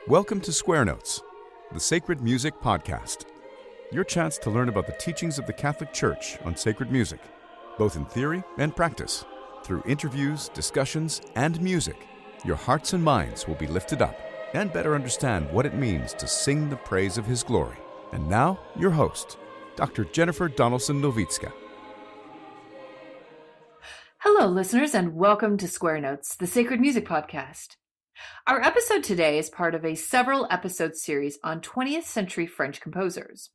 Welcome to Square Notes, the Sacred Music Podcast. Your chance to learn about the teachings of the Catholic Church on sacred music, both in theory and practice. Through interviews, discussions, and music, your hearts and minds will be lifted up and better understand what it means to sing the praise of His glory. And now, your host, Dr. Jennifer Donaldson-Nowicka. Hello, listeners, and welcome to Square Notes, the Sacred Music Podcast. Our episode today is part of a several episode series on 20th century French composers.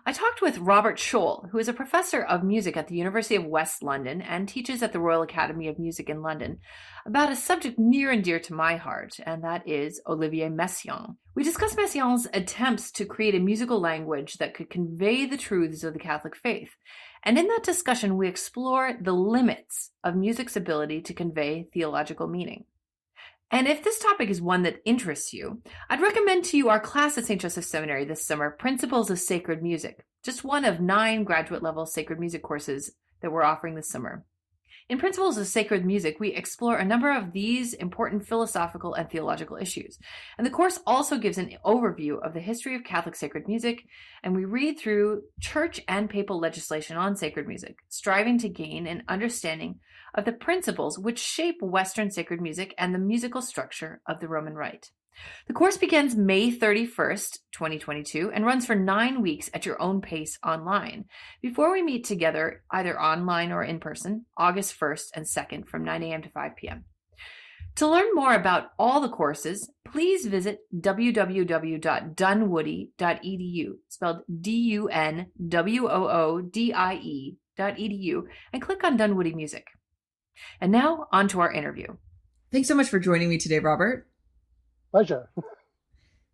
I talked with Robert Sholl, who is a professor of music at the University of West London and teaches at the Royal Academy of Music in London, about a subject near and dear to my heart, and that is Olivier Messiaen. We discuss Messiaen's attempts to create a musical language that could convey the truths of the Catholic faith. And in that discussion, we explore the limits of music's ability to convey theological meaning. And if this topic is one that interests you, I'd recommend to you our class at St. Joseph's Seminary this summer, Principles of Sacred Music, just one of 9 graduate-level sacred music courses that we're offering this summer. In Principles of Sacred Music, we explore a number of these important philosophical and theological issues. And the course also gives an overview of the history of Catholic sacred music, and we read through church and papal legislation on sacred music, striving to gain an understanding of the principles which shape Western sacred music and the musical structure of the Roman Rite. The course begins May 31st, 2022, and runs for 9 weeks at your own pace online, before we meet together either online or in person, August 1st and 2nd from 9 a.m. to 5 p.m. To learn more about all the courses, please visit www.dunwoodie.edu, spelled DUNWOODIE.edu, and click on Dunwoodie Music. And now, on to our interview. Thanks so much for joining me today, Robert. Pleasure.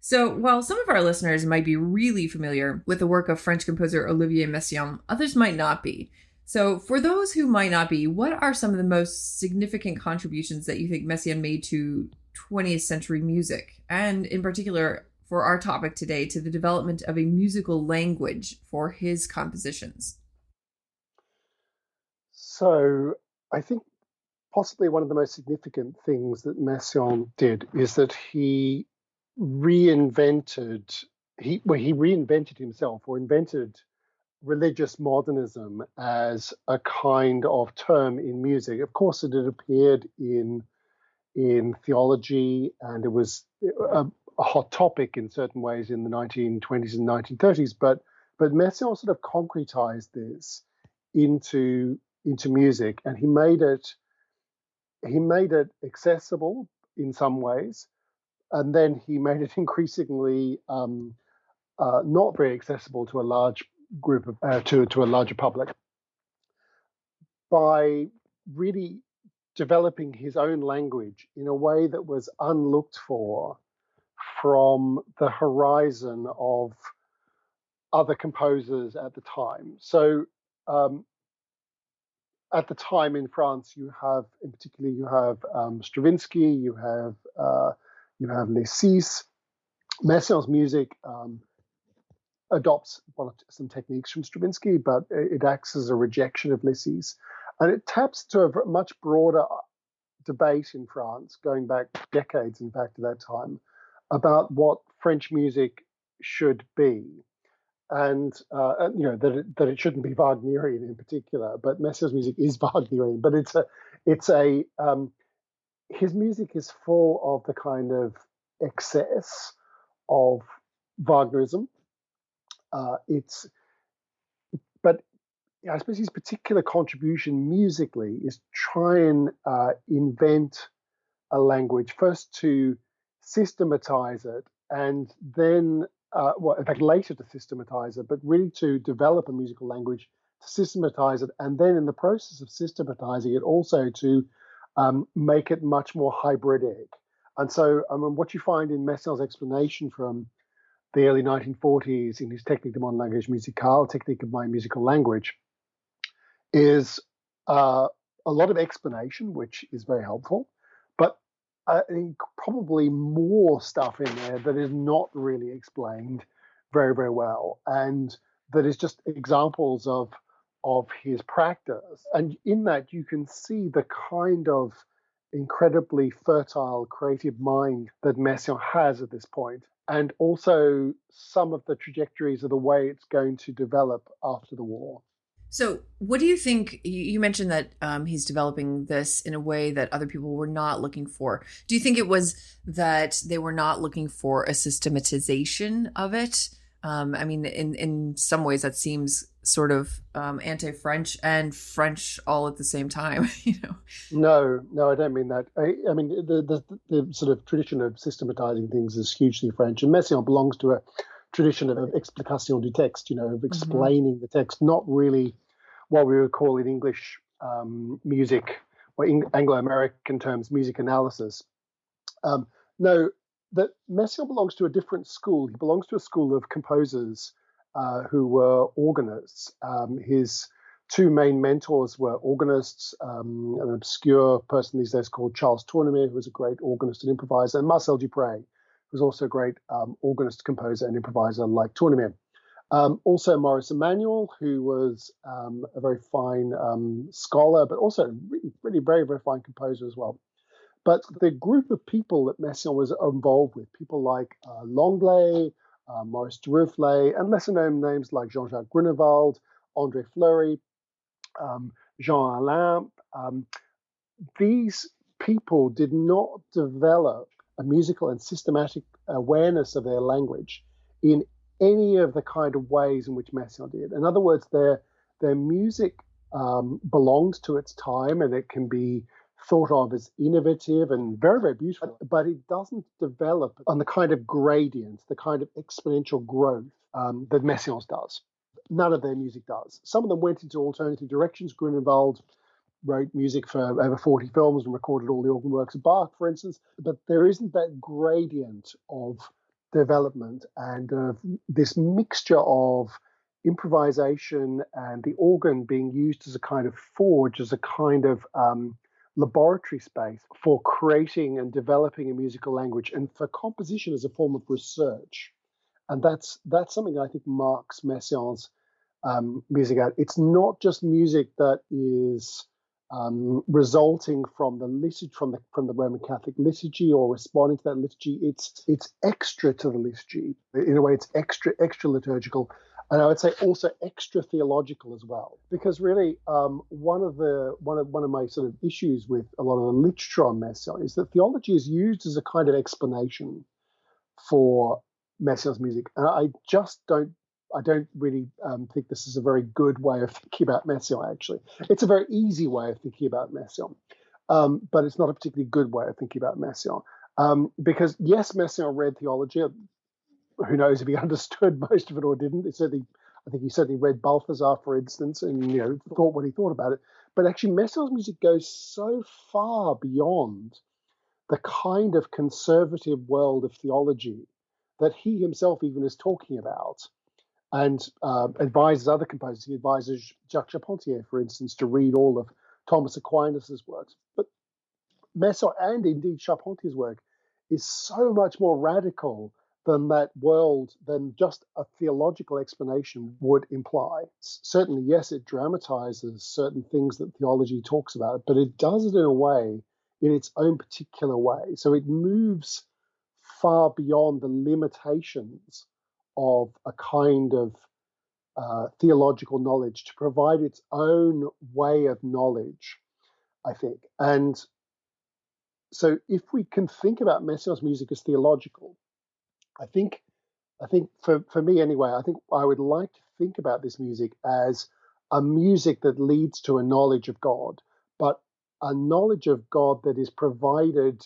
So, while some of our listeners might be really familiar with the work of French composer Olivier Messiaen, others might not be. So, for those who might not be, what are some of the most significant contributions that you think Messiaen made to 20th century music? And in particular, for our topic today, to the development of a musical language for his compositions? So, I think possibly one of the most significant things that Messiaen did is that he reinvented himself, or invented religious modernism as a kind of term in music. Of course, it had appeared in theology, and it was a hot topic in certain ways in the 1920s and 1930s. But Messiaen sort of concretized this into music, and he made it accessible in some ways, and then he made it increasingly not very accessible to a large group of to a larger public, by really developing his own language in a way that was unlooked for from the horizon of other composers at the time. So at the time in France, you have Stravinsky, you have Les Six. Messiaen's music adopts some techniques from Stravinsky, but it acts as a rejection of Les Six, and it taps to a much broader debate in France, going back decades, in fact, to that time, about what French music should be. And that it shouldn't be Wagnerian in particular, but Messiaen's music is Wagnerian. But his music is full of the kind of excess of Wagnerism. But I suppose his particular contribution musically is try and invent a language, first to systematize it, and then in fact, later to systematize it, but really to develop a musical language, to systematize it, and then in the process of systematizing it, also to make it much more hybridic. And so, what you find in Messiaen's explanation from the early 1940s in his Technique de mon langage musical, Technique of my musical language, is a lot of explanation, which is very helpful, but I think probably more stuff in there that is not really explained very, very well, and that is just examples of his practice. And in that, you can see the kind of incredibly fertile, creative mind that Messiaen has at this point, and also some of the trajectories of the way it's going to develop after the war. So what do you think? You mentioned that he's developing this in a way that other people were not looking for. Do you think it was that they were not looking for a systematization of it? I mean, in some ways that seems sort of anti-French and French all at the same time, you know? No, I don't mean that. I mean, the sort of tradition of systematizing things is hugely French, and Messiaen belongs to a tradition of explication du texte, you know, of explaining the text, not really what we would call in English music, or Anglo-American terms, music analysis. No, that Messiaen belongs to a different school. He belongs to a school of composers who were organists. His two main mentors were organists, an obscure person these days called Charles Tournemire, who was a great organist and improviser, and Marcel Dupré, who was also a great organist, composer, and improviser like Tournemire. Also Maurice Emmanuel, who was a very fine scholar, but also really very, very fine composer as well. But the group of people that Messiaen was involved with, people like Lenglet, Maurice Duruflé, and lesser-known names like Jean-Jacques Grunewald, André Fleury, Jean Alain, these people did not develop a musical and systematic awareness of their language in any of the kind of ways in which Messiaen did. In other words, their music belongs to its time, and it can be thought of as innovative and very, very beautiful, but it doesn't develop on the kind of gradient, the kind of exponential growth that Messiaen's does. None of their music does. Some of them went into alternative directions. Grunewald wrote music for over 40 films and recorded all the organ works of Bach, for instance, but there isn't that gradient of development and this mixture of improvisation and the organ being used as a kind of forge, as a kind of laboratory space for creating and developing a musical language, and for composition as a form of research. And that's something that I think marks Messiaen's music out. It's not just music that is resulting from the liturgy, from the Roman Catholic liturgy, or responding to that liturgy. It's extra to the liturgy. In a way, it's extra liturgical, and I would say also extra theological as well. Because really, one of my sort of issues with a lot of the literature on Messiaen is that theology is used as a kind of explanation for Messiaen's music, and I don't really think this is a very good way of thinking about Messiaen, actually. It's a very easy way of thinking about Messiaen, but it's not a particularly good way of thinking about Messiaen. Because, yes, Messiaen read theology. Who knows if he understood most of it or didn't. I think he certainly read Balthazar, for instance, and thought what he thought about it. But actually, Messiaen's music goes so far beyond the kind of conservative world of theology that he himself even is talking about, and advises other composers. He advises Jacques Charpentier, for instance, to read all of Thomas Aquinas' works. But Messiaen, and indeed Charpentier's work, is so much more radical than that world, than just a theological explanation would imply. Certainly, yes, it dramatizes certain things that theology talks about, but it does it in a way, in its own particular way. So it moves far beyond the limitations of a kind of theological knowledge to provide its own way of knowledge, I think. And so if we can think about Messiaen's music as theological, I think for me anyway, I think I would like to think about this music as a music that leads to a knowledge of God, but a knowledge of God that is provided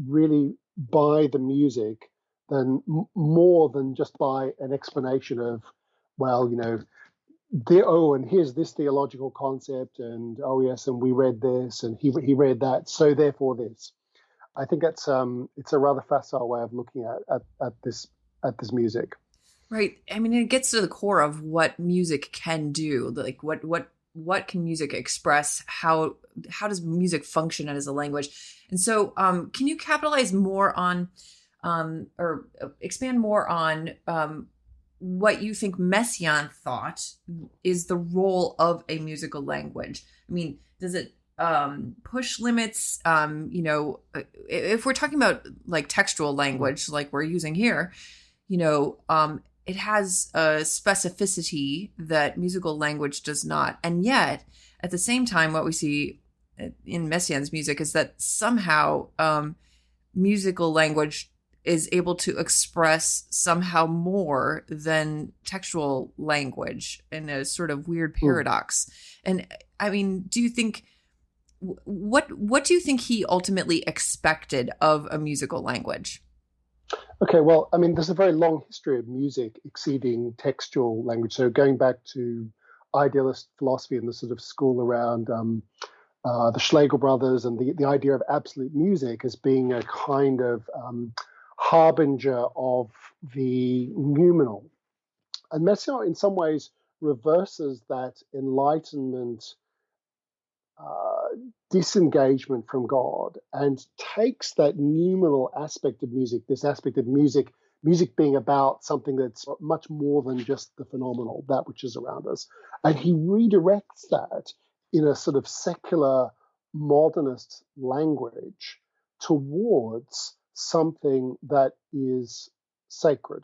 really by the music, than more than just by an explanation of, well, and here's this theological concept, and oh yes, and we read this, and he read that, so therefore this. I think it's a rather facile way of looking at this music. Right. I mean, it gets to the core of what music can do. Like what can music express? How does music function as a language? And so, can you capitalize more on, or expand more on what you think Messiaen thought is the role of a musical language? I mean, does it push limits. If we're talking about like textual language, like we're using here, it has a specificity that musical language does not. And yet, at the same time, what we see in Messiaen's music is that somehow musical language is able to express somehow more than textual language in a sort of weird paradox. And I mean, do you think, what do you think he ultimately expected of a musical language? Okay, well, I mean, there's a very long history of music exceeding textual language. So going back to idealist philosophy and the sort of school around the Schlegel brothers and the idea of absolute music as being a kind of harbinger of the noumenal. And Messiaen, in some ways, reverses that Enlightenment disengagement from God and takes that noumenal aspect of music, this aspect of music being about something that's much more than just the phenomenal, that which is around us. And he redirects that in a sort of secular modernist language towards something that is sacred.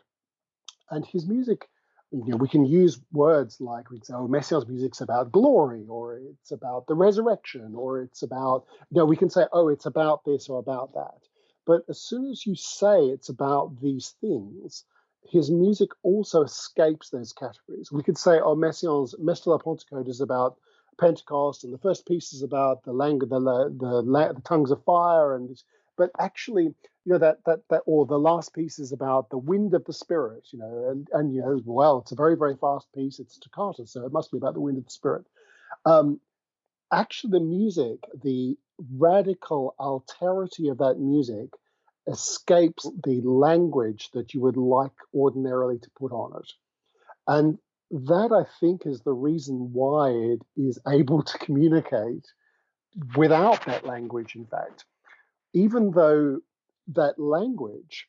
And his music, we can use words like, we can say, oh, Messiaen's music's about glory, or it's about the resurrection, or it's about, we can say, oh, it's about this or about that. But as soon as you say it's about these things, his music also escapes those categories. We could say, oh, Messiaen's Messe de la Pentecôte is about Pentecost, and the first piece is about the tongues of fire, but actually, that or the last piece is about the wind of the Spirit, and well, it's a very, very fast piece. It's staccato, so it must be about the wind of the Spirit. Actually, the music, the radical alterity of that music escapes the language that you would like ordinarily to put on it. And that, I think, is the reason why it is able to communicate without that language, in fact. Even though that language,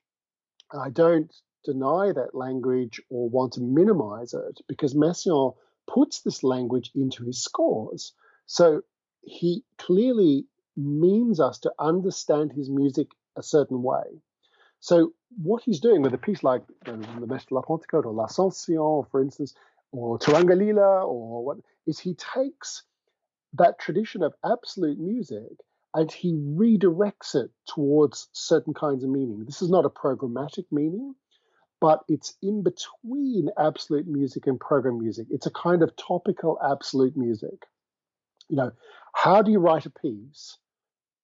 I don't deny that language or want to minimize it, because Messiaen puts this language into his scores. So he clearly means us to understand his music a certain way. So what he's doing with a piece like the Messe de la Pentecôte or L'Ascension, for instance, or Turangalila, or what, is he takes that tradition of absolute music and he redirects it towards certain kinds of meaning. This is not a programmatic meaning, but it's in between absolute music and program music. It's a kind of topical absolute music. How do you write a piece,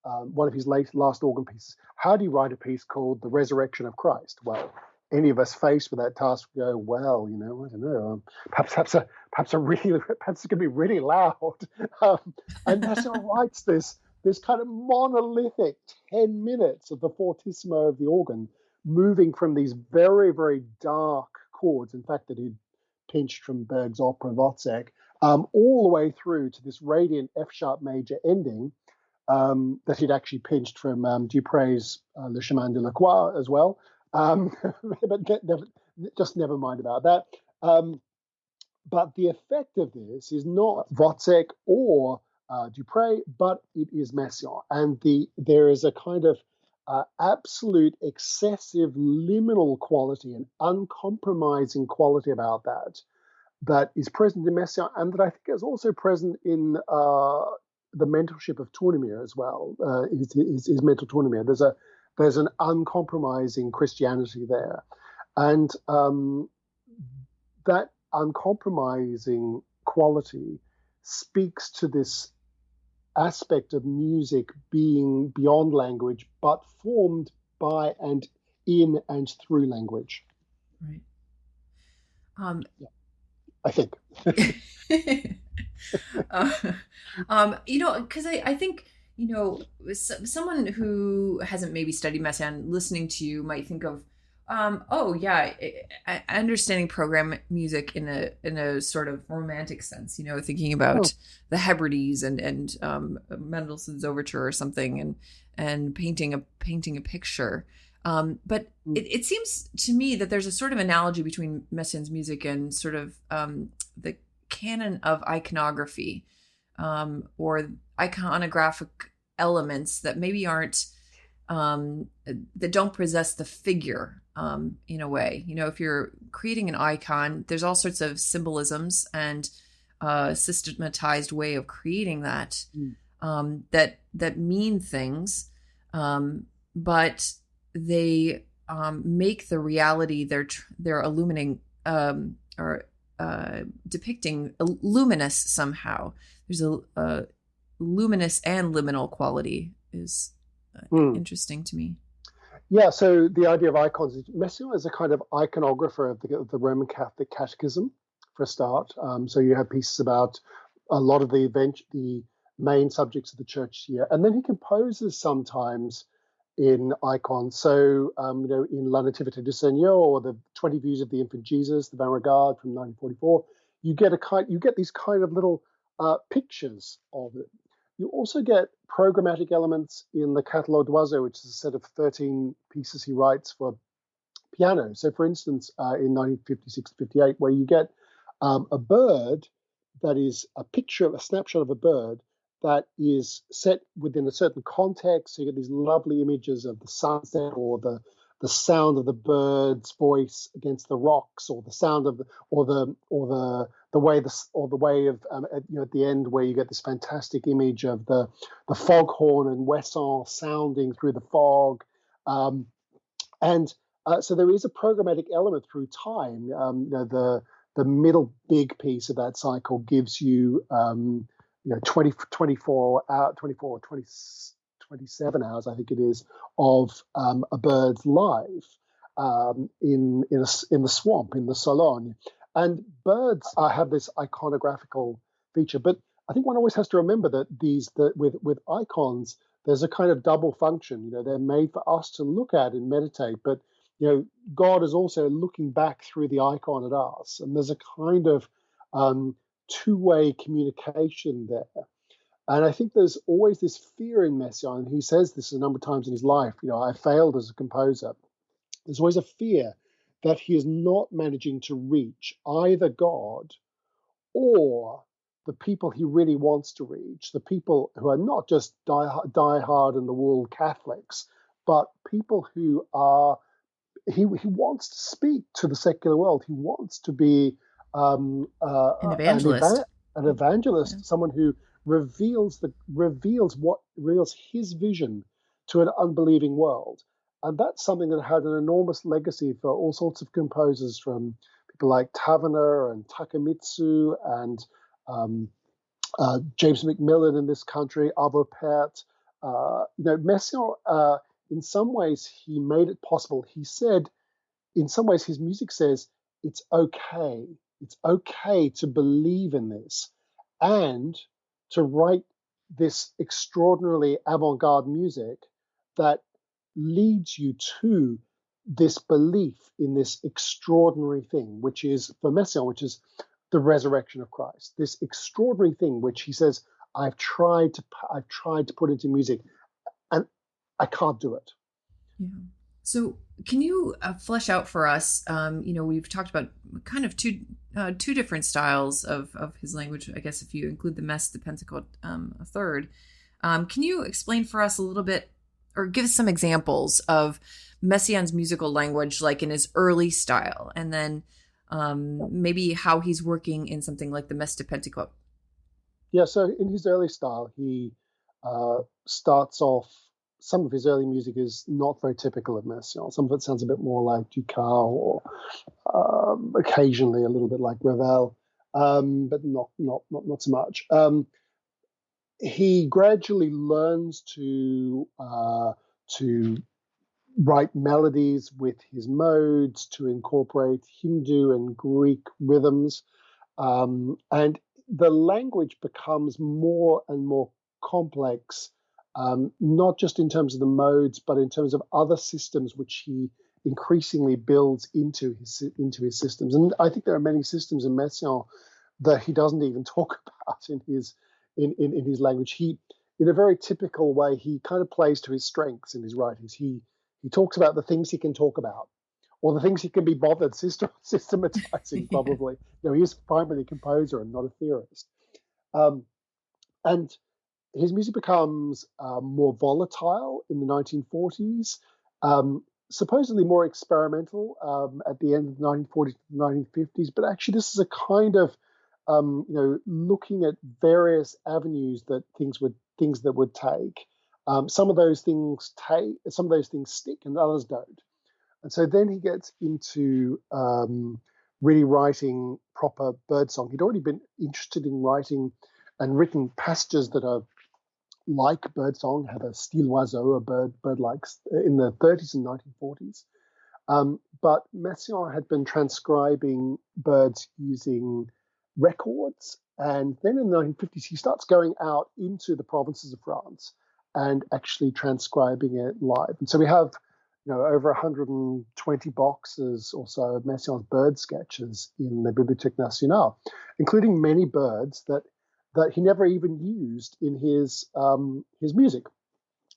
one of his last organ pieces, how do you write a piece called The Resurrection of Christ? Well, any of us faced with that task go, well, I don't know, perhaps it's going to be really loud. And Messiaen writes this kind of monolithic 10 minutes of the fortissimo of the organ, moving from these very, very dark chords, in fact, that he'd pinched from Berg's opera Wozzeck, all the way through to this radiant F-sharp major ending that he'd actually pinched from Duprez's Le Chemin de la Croix as well. But never mind about that. But the effect of this is not Wozzeck or Duprez, but it is Messiaen. And there is a kind of absolute excessive liminal quality and uncompromising quality about that is present in Messiaen, and that I think is also present in the mentorship of Tournemire as well, his mentor Tournemire. There's an uncompromising Christianity there. And that uncompromising quality speaks to this aspect of music being beyond language, but formed by and in and through language. Right. I think. Because I think, someone who hasn't maybe studied Messiaen listening to you might think of, understanding program music in a sort of romantic sense, thinking about the Hebrides and Mendelssohn's Overture or something, and painting a picture. But it seems to me that there's a sort of analogy between Messiaen's music and sort of the canon of iconography. or iconographic elements that maybe aren't that don't possess the figure in a way. If you're creating an icon, there's all sorts of symbolisms and systematized way of creating that that mean things, but they make the reality they're illuminating or depicting luminous somehow. There's a luminous and liminal quality is interesting to me. Yeah, so the idea of icons, Messiaen is a kind of iconographer of the Roman Catholic Catechism, for a start. So you have pieces about a lot of the main subjects of the church here. And then he composes sometimes in icons. So, in La Nativité du Seigneur, or the 20 Views of the Infant Jesus, the Van Regard from 1944, you get these kind of little pictures of it. You also get programmatic elements in the Catalogue d'Oiseaux, which is a set of 13 pieces he writes for piano. So, for instance, in 1956-58, where you get a bird that is a snapshot of a bird that is set within a certain context. So you get these lovely images of the sunset, or the sound of the bird's voice against the rocks, or the sound of the way of at the end, where you get this fantastic image of the foghorn and Wesson sounding through the fog, so there is a programmatic element through time. The middle big piece of that cycle gives you 24 or 27 hours, I think it is, of a bird's life in the swamp, in the Sologne. And birds have this iconographical feature, but I think one always has to remember that with icons, there's a kind of double function. They're made for us to look at and meditate, but God is also looking back through the icon at us, and there's a kind of two-way communication there. And I think there's always this fear in Messiaen, and he says this a number of times in his life, I failed as a composer. There's always a fear that he is not managing to reach either God or the people he really wants to reach, the people who are not just die-hard in the wool Catholics, but people who are, he wants to speak to the secular world. He wants to be an evangelist, yeah. Someone who reveals his vision to an unbelieving world. And that's something that had an enormous legacy for all sorts of composers, from people like Taverner and Takemitsu and James Macmillan in this country, Arvo Pärt. Messiaen, in some ways, he made it possible. He said, in some ways, his music says, it's okay. It's okay to believe in this and to write this extraordinarily avant-garde music that leads you to this belief in this extraordinary thing, which is, for Messiaen, which is the resurrection of Christ. This extraordinary thing, which he says, I've tried to put into music, and I can't do it. Yeah. So can you flesh out for us, we've talked about kind of two different styles of his language, I guess, if you include the Messe de Pentecote, a third. Can you explain for us a little bit, or give us some examples of Messiaen's musical language, like in his early style, and then maybe how he's working in something like the Messe de Pentecote? Yeah, so in his early style, he starts off, some of his early music is not very typical of Messiaen. Some of it sounds a bit more like Dukas, or occasionally a little bit like Ravel, but not so much. He gradually learns to write melodies with his modes, to incorporate Hindu and Greek rhythms, and the language becomes more and more complex. Not just in terms of the modes, but in terms of other systems which he increasingly builds into his systems. And I think there are many systems in Messiaen that he doesn't even talk about in his language. He, in a very typical way, he kind of plays to his strengths in his writings. He talks about the things he can talk about, or the things he can be bothered systematizing. Probably, he is primarily a composer and not a theorist. And his music becomes more volatile in the 1940s, supposedly more experimental at the end of the 1940s to the 1950s. But actually, this is a kind of looking at various avenues that things that would take. Some of those things stick, and others don't. And so then he gets into really writing proper birdsong. He'd already been interested in writing and written passages that are like birdsong, have a style oiseau, a bird likes, in the 30s and 1940s. But Messiaen had been transcribing birds using records. And then in the 1950s, he starts going out into the provinces of France and actually transcribing it live. And so we have over 120 boxes or so of Messiaen's bird sketches in the Bibliothèque Nationale, including many birds that he never even used in his music.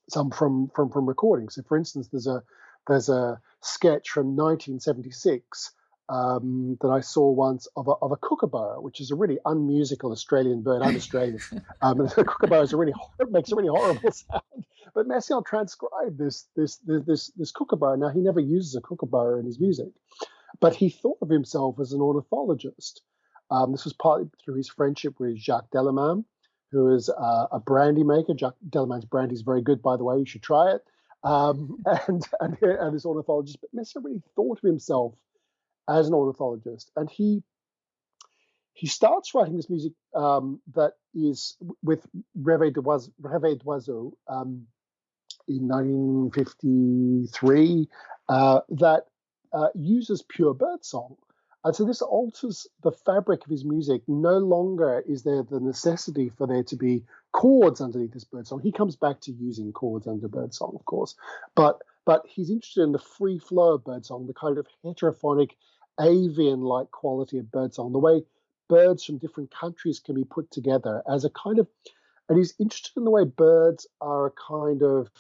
Some from recordings. So, for instance, there's a sketch from 1976 that I saw once of a kookaburra, which is a really unmusical Australian bird. I'm Australian. And the kookaburra makes a really horrible sound. But Messiaen transcribed this kookaburra. Now, he never uses a kookaburra in his music, but he thought of himself as an ornithologist. This was partly through his friendship with Jacques Delamain, who is a brandy maker. Jacques Delamain's brandy is very good, by the way. You should try it. And this ornithologist. But Messiaen really thought of himself as an ornithologist, and he starts writing this music that is with Réveil d'Oiseau in 1953 that uses pure birdsong. And so this alters the fabric of his music. No longer is there the necessity for there to be chords underneath this birdsong. He comes back to using chords under birdsong, of course, but he's interested in the free flow of birdsong, the kind of heterophonic, avian-like quality of birdsong, the way birds from different countries can be put together as a kind of, and he's interested in the way birds are a kind of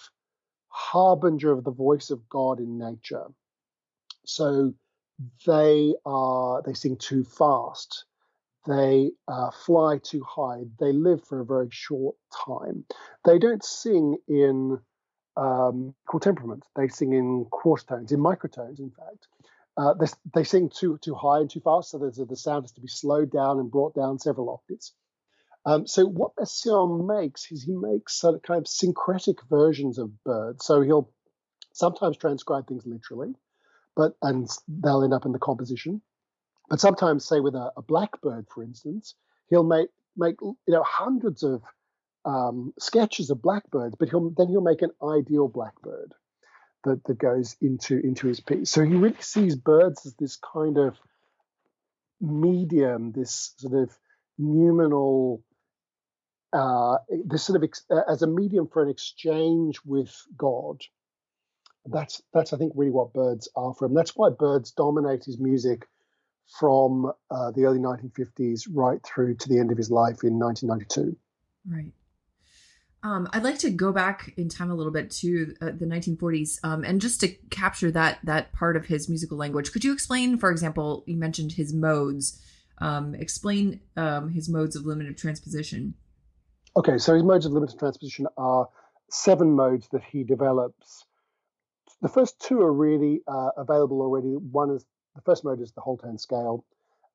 harbinger of the voice of God in nature. So they sing too fast, they fly too high, they live for a very short time. They don't sing in equal temperament. They sing in quarter tones, in microtones, in fact. They sing too high and too fast, so the sound has to be slowed down and brought down several octaves. So what Messiaen makes is he makes sort of kind of syncretic versions of birds. So he'll sometimes transcribe things literally, and they'll end up in the composition. But sometimes, say with a blackbird, for instance, he'll make hundreds of sketches of blackbirds, but he'll make an ideal blackbird that goes into his piece. So he really sees birds as this kind of medium, this sort of noumenal, as a medium for an exchange with God. That's I think really what birds are for him. That's why birds dominate his music from the early 1950s right through to the end of his life in 1992. Right. I'd like to go back in time a little bit to the 1940s, and just to capture that part of his musical language. Could you explain, for example, you mentioned his modes. Explain his modes of limited transposition. Okay, so his modes of limited transposition are 7 modes that he develops. The first 2 are really available already. The first mode is the whole tone scale,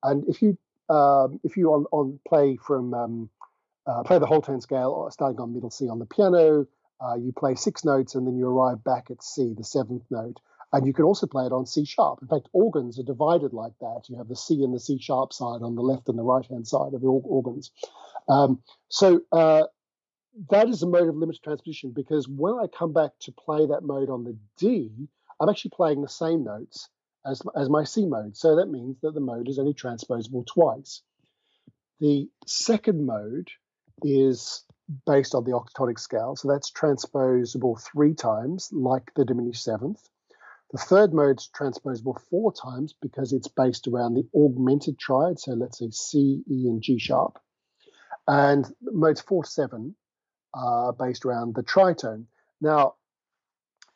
and if you play the whole tone scale starting on middle C on the piano, you play 6 notes and then you arrive back at C, the 7th note, and you can also play it on C sharp. In fact, organs are divided like that. You have the C and the C sharp side on the left and the right hand side of the organs. So that is a mode of limited transposition, because when I come back to play that mode on the D, I'm actually playing the same notes as my C mode. So that means that the mode is only transposable twice. The second mode is based on the octatonic scale, so that's transposable 3 times, like the diminished 7th. The third mode's transposable 4 times because it's based around the augmented triad, so let's say C, E, and G sharp. And modes 4 to 7 are based around the tritone. Now,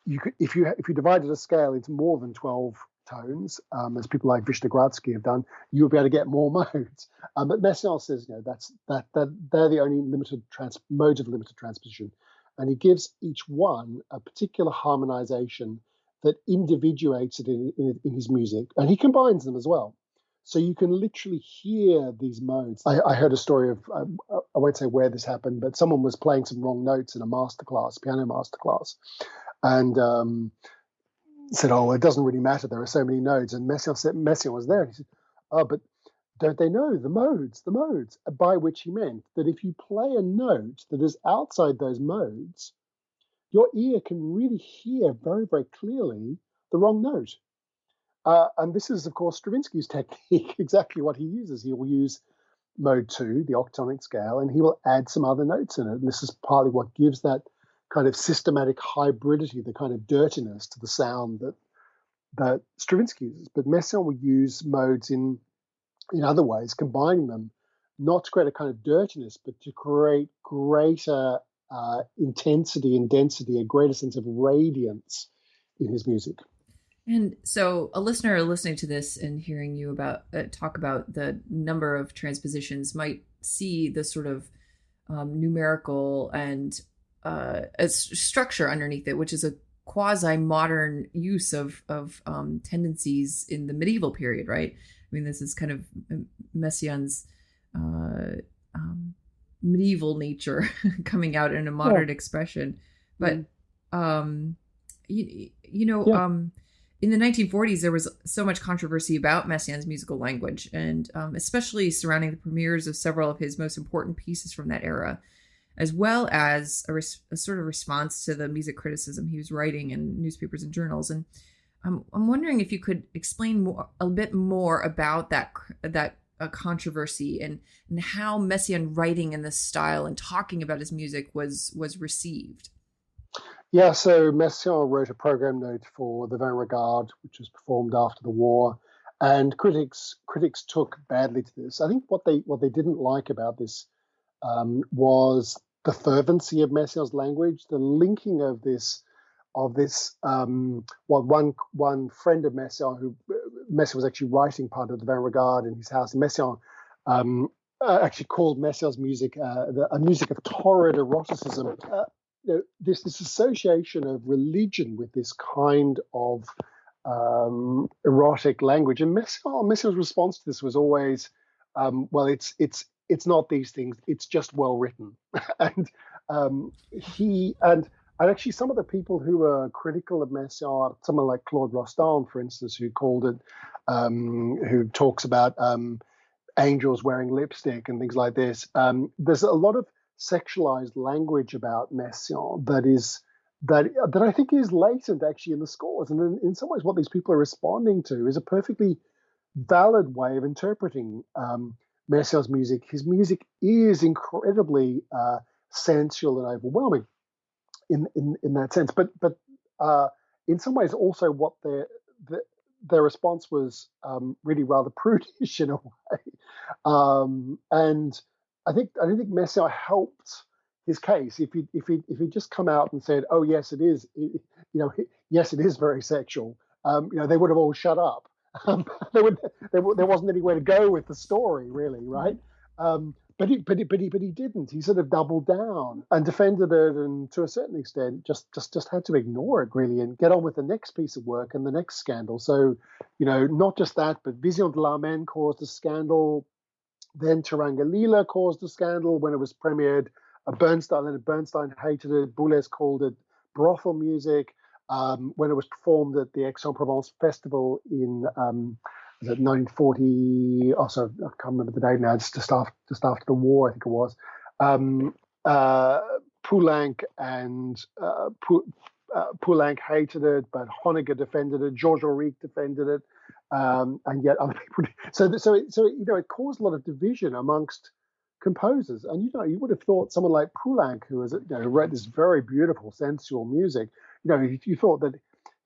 if you divided a scale into more than 12 tones, as people like Vishnegradsky have done, you'll be able to get more modes. But Messiaen says, that they're the only modes of limited transposition, and he gives each one a particular harmonization that individuates it in his music, and he combines them as well. So you can literally hear these modes. I heard a story of, I won't say where this happened, but someone was playing some wrong notes in a piano masterclass, and said, "Oh, it doesn't really matter. There are so many nodes." And Messiaen was there, and he said, "Oh, but don't they know the modes?" By which he meant that if you play a note that is outside those modes, your ear can really hear very, very clearly the wrong note. And this is, of course, Stravinsky's technique, exactly what he uses. He will use mode 2, the octonic scale, and he will add some other notes in it. And this is partly what gives that kind of systematic hybridity, the kind of dirtiness to the sound that Stravinsky uses. But Messiaen will use modes in other ways, combining them, not to create a kind of dirtiness, but to create greater intensity and density, a greater sense of radiance in his music. And so a listener listening to this and hearing you talk about the number of transpositions might see the sort of numerical and a structure underneath it, which is a quasi-modern use of tendencies in the medieval period, right? I mean, this is kind of Messiaen's medieval nature coming out in a modern expression. But, in the 1940s, there was so much controversy about Messiaen's musical language, and especially surrounding the premieres of several of his most important pieces from that era, as well as a sort of response to the music criticism he was writing in newspapers and journals. And I'm wondering if you could explain a bit more about that controversy and how Messiaen writing in this style and talking about his music was received. Yeah, so Messiaen wrote a program note for the Vingt Regards, which was performed after the war, and critics took badly to this. I think what they didn't like about this was the fervency of Messiaen's language, the linking of this. One friend of Messiaen, who Messiaen was actually writing part of the Vingt Regards in his house, and Messiaen actually called Messiaen's music a music of torrid eroticism. This association of religion with this kind of erotic language, and Messiaen's response to this was always, well, it's not these things; it's just well written. And actually some of the people who were critical of Messiaen, someone like Claude Rostand, for instance, who called it, who talks about angels wearing lipstick and things like this. There's a lot of sexualized language about Messiaen that I think is latent actually in the scores, and in some ways what these people are responding to is a perfectly valid way of interpreting Messiaen's music. His music is incredibly sensual and overwhelming in that sense, but in some ways also what their response was really rather prudish in a way, and I don't think Messiaen helped his case if he just come out and said, "Oh yes, it is. Yes, it is very sexual." They would have all shut up. There wasn't anywhere to go with the story, really, right? But he didn't. He sort of doubled down and defended it, and to a certain extent, just had to ignore it really and get on with the next piece of work and the next scandal. So, not just that, but Vision de l'Amen caused a scandal. Then Taranga Lila caused a scandal when it was premiered. Leonard Bernstein hated it. Boulez called it brothel music. When it was performed at the Aix-en-Provence Festival in 1940, I can't remember the date now, just after the war, I think it was. Poulenc hated it, but Honegger defended it. Georges Auric defended it. And yet other people. So it caused a lot of division amongst composers. And you would have thought someone like Poulenc, who wrote this very beautiful sensual music, you thought that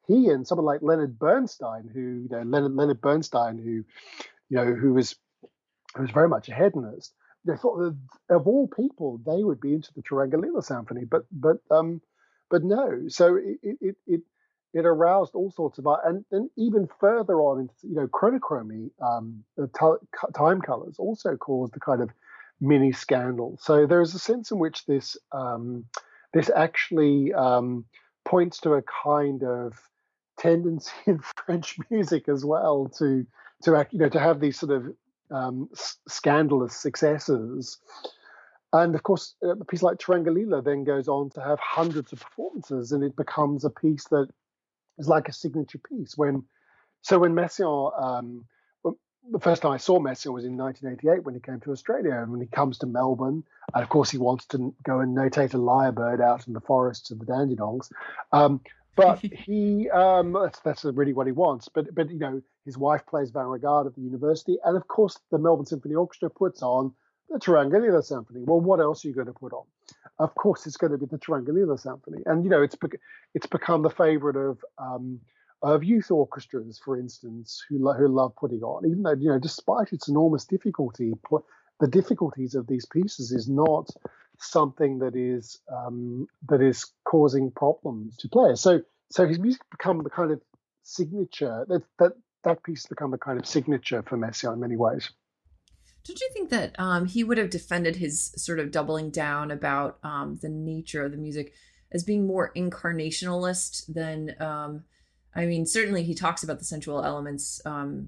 he and someone like Leonard Bernstein, who was very much a hedonist, they thought that of all people they would be into the Taranga Lila Symphony, but no. So it it aroused all sorts of art, and then even further on into chronochromy, time colors also caused a kind of mini scandal. So there's a sense in which this actually points to a kind of tendency in French music as well to have these sort of scandalous successes. And of course, a piece like Turangalila then goes on to have hundreds of performances, and it becomes a piece that is like a signature piece. When Messiaen, the first time I saw Messiaen was in 1988 when he came to Australia, and when he comes to Melbourne, and of course he wants to go and notate a lyrebird out in the forests of the Dandenongs. But he, that's really what he wants. But his wife plays Van Regard at the university, and of course the Melbourne Symphony Orchestra puts on the Turangalila Symphony. Well, what else are you going to put on? Of course, it's going to be the Turangalila Symphony, and it's become the favorite of youth orchestras, for instance, who love putting on. Even though despite its enormous difficulty, the difficulties of these pieces is not something that is causing problems to players. So his music become the kind of signature that piece has become a kind of signature for Messiaen in many ways. Don't you think that he would have defended his sort of doubling down about the nature of the music as being more incarnationalist than, certainly he talks about the sensual elements, for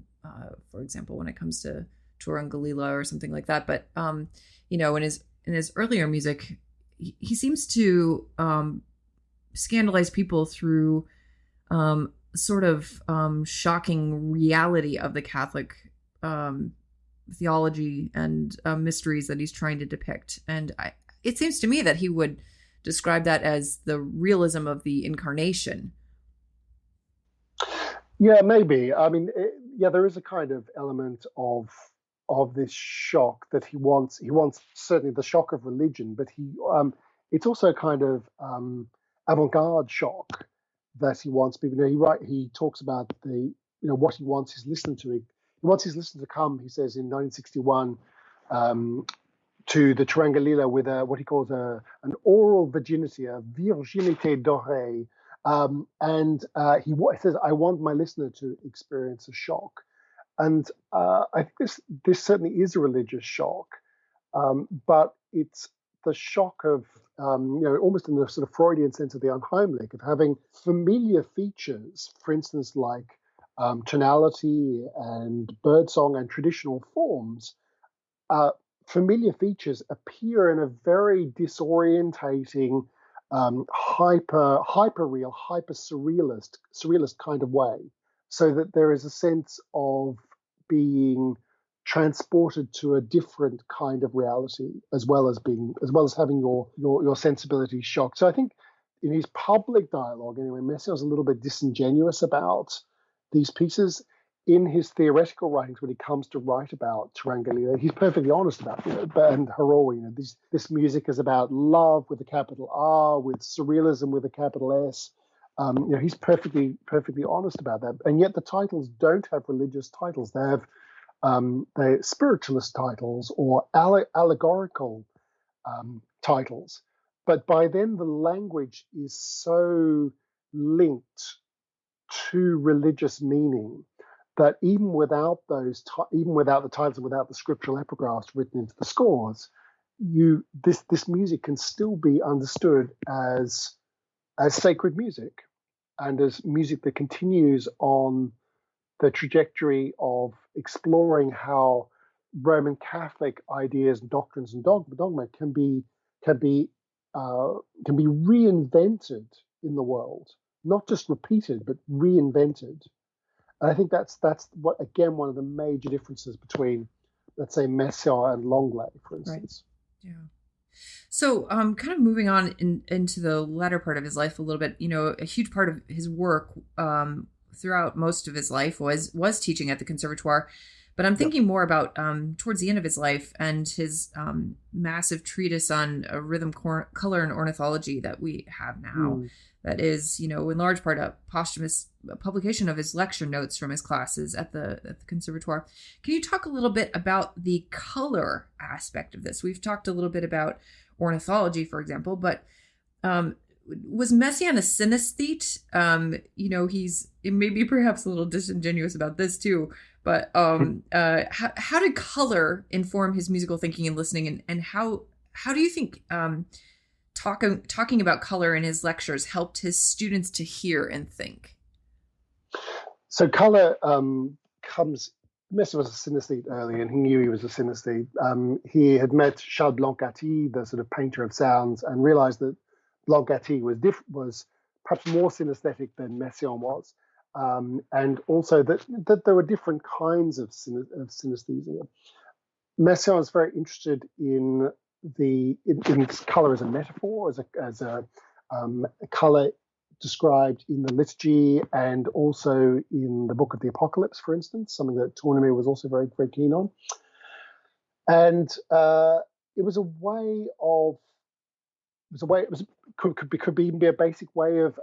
example, when it comes to Turangalila or something like that. But, in his earlier music, he seems to scandalize people through sort of shocking reality of the Catholic theology and mysteries that he's trying to depict. And it seems to me that he would describe that as the realism of the incarnation. Yeah, maybe. I mean, there is a kind of element of this shock that he wants. He wants certainly the shock of religion, but it's also a kind of avant-garde shock that he wants people. He talks about what he wants his listener to. He wants his listener to come, he says, in 1961 to the Turangalila with what he calls an oral virginity, a virginité dorée. He says, I want my listener to experience a shock. And I think this certainly is a religious shock, but it's the shock of, almost in the sort of Freudian sense of the unheimlich, of having familiar features, for instance, like tonality and birdsong and traditional forms. Familiar features appear in a very disorientating, hyper-real, hyper-surrealist kind of way, so that there is a sense of being transported to a different kind of reality, as well as having your sensibilities shocked. So I think in his public dialogue, anyway, Messiaen's a little bit disingenuous about these pieces. In his theoretical writings, when he comes to write about Turangalila, he's perfectly honest about and Horowi. This music is about love with a capital R, with surrealism with a capital S. He's perfectly honest about that. And yet the titles don't have religious titles. They have they're spiritualist titles or allegorical titles. But by then the language is so linked to religious meaning that even without the titles and without the scriptural epigraphs written into the scores, this music can still be understood as sacred music and as music that continues on the trajectory of exploring how Roman Catholic ideas, doctrines, and dogma can be reinvented in the world, not just repeated but reinvented. And I think that's what, again, one of the major differences between, let's say, Messiaen and Lenglet, for instance. Right. Yeah. So, kind of moving on into the latter part of his life a little bit, a huge part of his work throughout most of his life was teaching at the Conservatoire. But I'm thinking more about towards the end of his life and his massive treatise on rhythm, color, and ornithology that we have now. That is, in large part a posthumous publication of his lecture notes from his classes at the Conservatoire. Can you talk a little bit about the color aspect of this? We've talked a little bit about ornithology, for example, but was Messiaen a synesthete? He's maybe perhaps a little disingenuous about this too, but how did color inform his musical thinking and listening, and how do you think talking about color in his lectures helped his students to hear and think? So color Messiaen was a synesthete early, and he knew he was a synesthete. He had met Charles Blanc-Gatti, the sort of painter of sounds, and realized that Blanc-Gatti was perhaps more synesthetic than Messiaen was, and also that there were different kinds of synesthesia. Messiaen was very interested in color as a metaphor, as a color described in the liturgy and also in the Book of the Apocalypse, for instance, something that Tournamire was also very, very keen on. And it was a way of, could even be a basic way of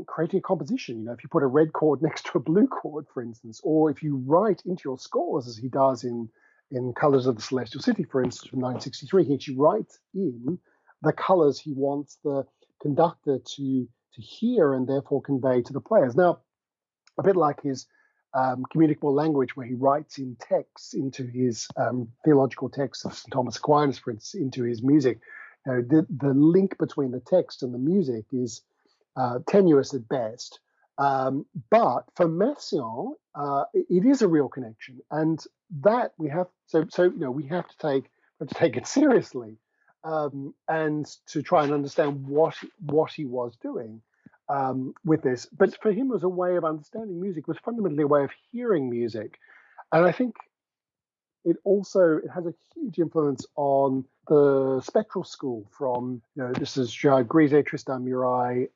creating a composition. If you put a red chord next to a blue chord, for instance, or if you write into your scores, as he does in Colors of the Celestial City, for instance, from 1963, he actually writes in the colors he wants the conductor to hear and therefore convey to the players. Now, a bit like his communicable language, where he writes in texts into his theological texts of St. Thomas Aquinas, for instance, into his music. The link between the text and the music is tenuous at best. But for Messiaen, it is a real connection, and that we have. We have to take it seriously. And to try and understand what he was doing with this. But for him, it was a way of understanding music, was fundamentally a way of hearing music. And I think it has a huge influence on the spectral school from, this is Gerard Grisez, Tristan Murail,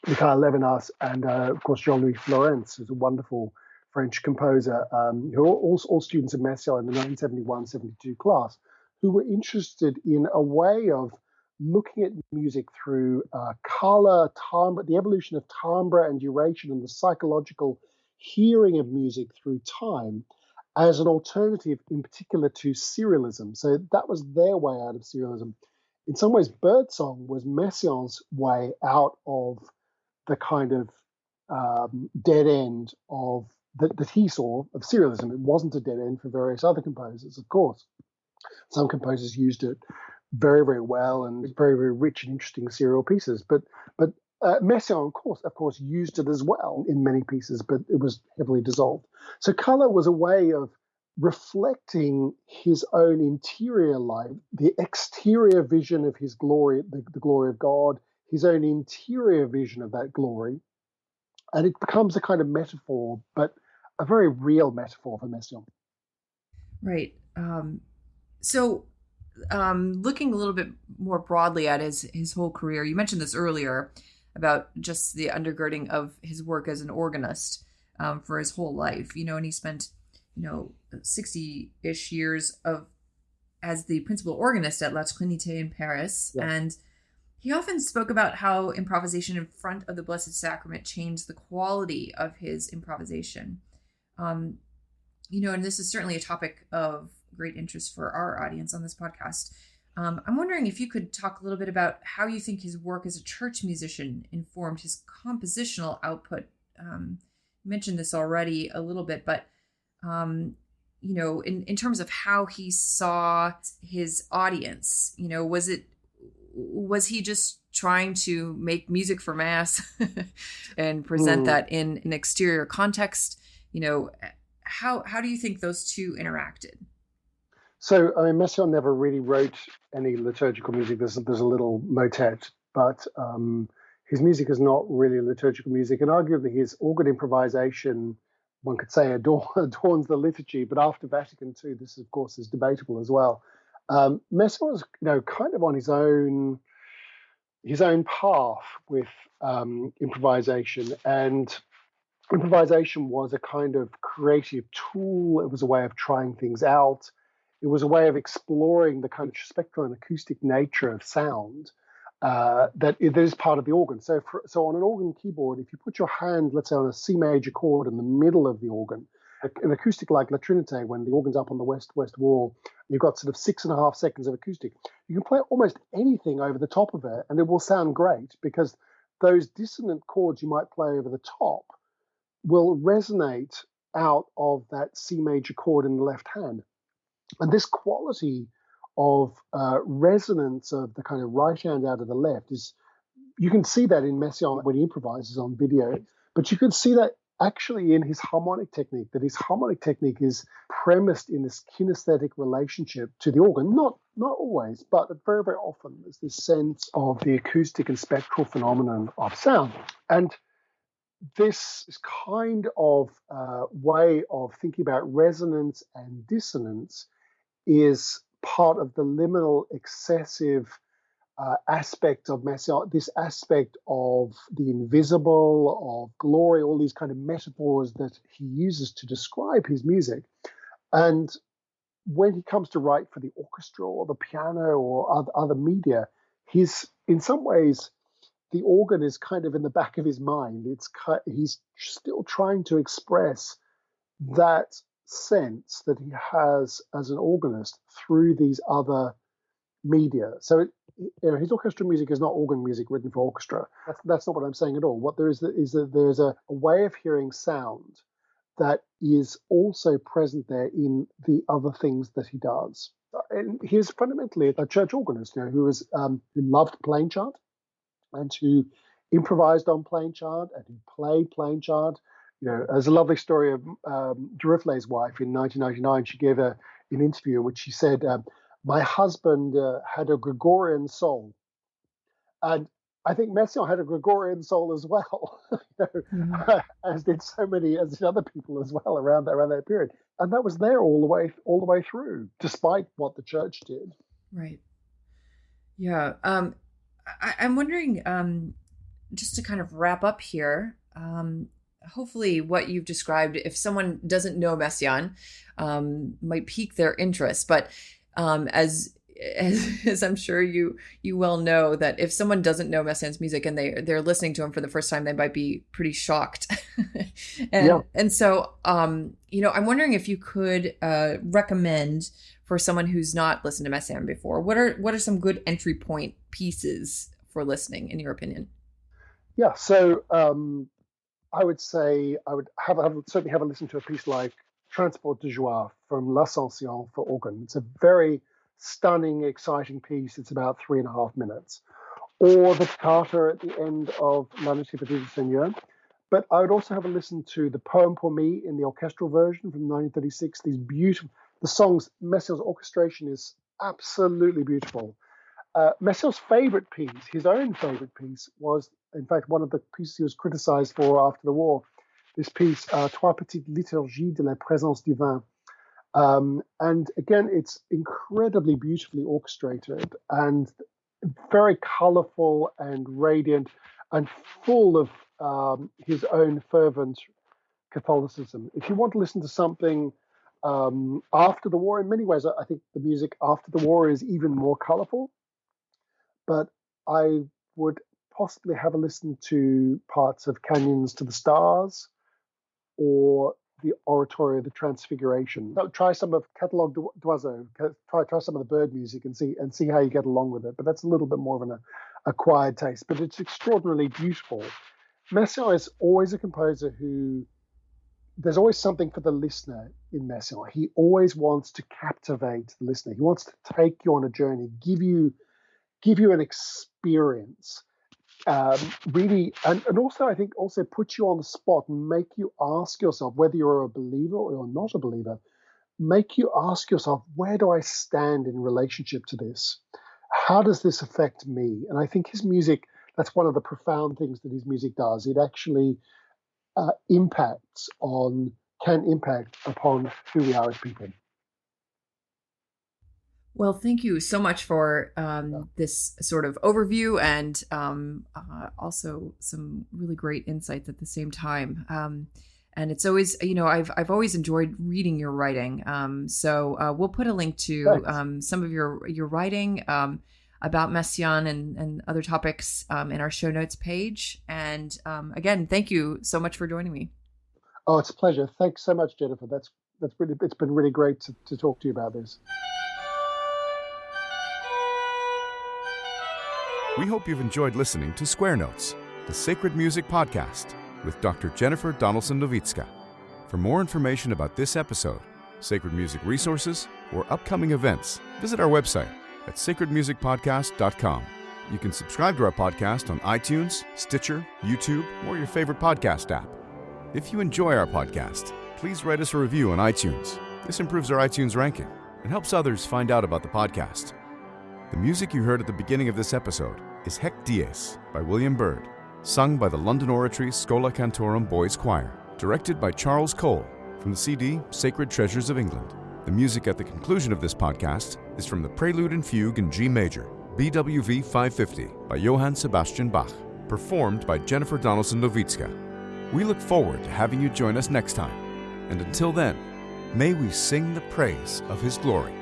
Mikhail Levinas, and of course, Jean-Louis Florence, who's a wonderful French composer, who are all students of Messiaen in the 1971-72 class, who were interested in a way of looking at music through color, timbre, the evolution of timbre and duration, and the psychological hearing of music through time as an alternative, in particular, to serialism. So that was their way out of serialism. In some ways, birdsong was Messiaen's way out of the kind of dead end that he saw of serialism. It wasn't a dead end for various other composers, of course. Some composers used it very, very well, and very, very rich and interesting serial pieces. But Messiaen, of course, used it as well in many pieces, but it was heavily dissolved. So color was a way of reflecting his own interior life, the exterior vision of his glory, the glory of God, his own interior vision of that glory, and it becomes a kind of metaphor, but a very real metaphor for Messiaen. Right. So looking a little bit more broadly at his whole career, you mentioned this earlier about just the undergirding of his work as an organist for his whole life, and he spent, 60-ish years as the principal organist at La Trinité in Paris. Yeah. And he often spoke about how improvisation in front of the Blessed Sacrament changed the quality of his improvisation. And this is certainly a topic of great interest for our audience on this podcast. I'm wondering if you could talk a little bit about how you think his work as a church musician informed his compositional output. You mentioned this already a little bit, but in terms of how he saw his audience, was he just trying to make music for mass and present that in an exterior context? How do you think those two interacted? So, Messiaen never really wrote any liturgical music. There's a little motet, but his music is not really liturgical music. And arguably his organ improvisation, one could say, adorns the liturgy. But after Vatican II, this, of course, is debatable as well. Messiaen was, kind of on his own path with improvisation. And improvisation was a kind of creative tool. It was a way of trying things out. It was a way of exploring the kind of spectral and acoustic nature of sound that is part of the organ. So on an organ keyboard, if you put your hand, let's say, on a C major chord in the middle of the organ, An acoustic like La Trinité, when the organ's up on the west wall, you've got sort of 6.5 seconds of acoustic. You can play almost anything over the top of it, and it will sound great because those dissonant chords you might play over the top will resonate out of that C major chord in the left hand. And this quality of resonance of the kind of right hand out of the left is, you can see that in Messiaen when he improvises on video, but you can see that actually in his harmonic technique, that his harmonic technique is premised in this kinesthetic relationship to the organ. Not always, but very, very often there's this sense of the acoustic and spectral phenomenon of sound. And this kind of way of thinking about resonance and dissonance is part of the liminal excessive aspect of Messiaen, this aspect of the invisible, of glory, all these kind of metaphors that he uses to describe his music. And when he comes to write for the orchestra or the piano or other media, in some ways, the organ is kind of in the back of his mind. He's still trying to express that sense that he has as an organist through these other media. So his orchestral music is not organ music written for orchestra. That's not what I'm saying at all. What there is that there's a way of hearing sound that is also present there in the other things that he does. And he's fundamentally a church organist, who loved plain chant and who improvised on plain chant and who played plain chant. There's a lovely story of Duruflé's wife in 1999. She gave an interview in which she said, my husband had a Gregorian soul. And I think Messiaen had a Gregorian soul as well, as did other people as well around that period. And that was there all the way through, despite what the church did. Right. Yeah. I'm wondering, just to kind of wrap up here, hopefully what you've described, if someone doesn't know Messiaen, might pique their interest. But as I'm sure you well know, that if someone doesn't know Messiaen's music and they're listening to him for the first time, they might be pretty shocked. And so, I'm wondering if you could recommend for someone who's not listened to Messiaen before, what are some good entry point pieces for listening, in your opinion? Yeah, so I would say I would certainly have a listen to a piece like Transport de Joie from L'Ascension for organ. It's a very stunning, exciting piece. It's about 3.5 minutes. Or the toccata at the end of La Nativité du Seigneur. But I would also have a listen to the Poème pour me in the orchestral version from 1936. These beautiful, the songs, Messiaen's orchestration is absolutely beautiful. Messiaen's favorite piece, his own favorite piece, was in fact one of the pieces he was criticized for after the war. This piece, Trois petites liturgies de la présence divine. And again, it's incredibly beautifully orchestrated and very colorful and radiant and full of his own fervent Catholicism. If you want to listen to something after the war, in many ways, I think the music after the war is even more colorful. But I would possibly have a listen to parts of Canyons to the Stars or the Oratory of the Transfiguration. So try some of Catalogue d'Oiseaux, try some of the bird music and see how you get along with it. But that's a little bit more of an acquired taste. But it's extraordinarily beautiful. Messiaen is always a composer who, there's always something for the listener in Messiaen. He always wants to captivate the listener. He wants to take you on a journey, give you an experience. Really, and also I think also put you on the spot and make you ask yourself, whether you're a believer or you're not a believer, make you ask yourself, where do I stand in relationship to this? How does this affect me? And I think his music, that's one of the profound things that his music does. It actually can impact upon who we are as people. Well, thank you so much for this sort of overview and also some really great insights at the same time. And it's always, I've always enjoyed reading your writing. So we'll put a link to some of your writing about Messiaen and other topics in our show notes page. And again, thank you so much for joining me. Oh, it's a pleasure. Thanks so much, Jennifer. It's been really great to talk to you about this. We hope you've enjoyed listening to Square Notes, the Sacred Music Podcast, with Dr. Jennifer Donaldson-Nowicka. For more information about this episode, sacred music resources, or upcoming events, visit our website at sacredmusicpodcast.com. You can subscribe to our podcast on iTunes, Stitcher, YouTube, or your favorite podcast app. If you enjoy our podcast, please write us a review on iTunes. This improves our iTunes ranking and helps others find out about the podcast. The music you heard at the beginning of this episode is Hec Dies by William Byrd, sung by the London Oratory Schola Cantorum Boys Choir, directed by Charles Cole from the CD Sacred Treasures of England. The music at the conclusion of this podcast is from the Prelude and Fugue in G major, BWV 550 by Johann Sebastian Bach, performed by Jennifer Donaldson-Nowicka. We look forward to having you join us next time, and until then, may we sing the praise of His glory.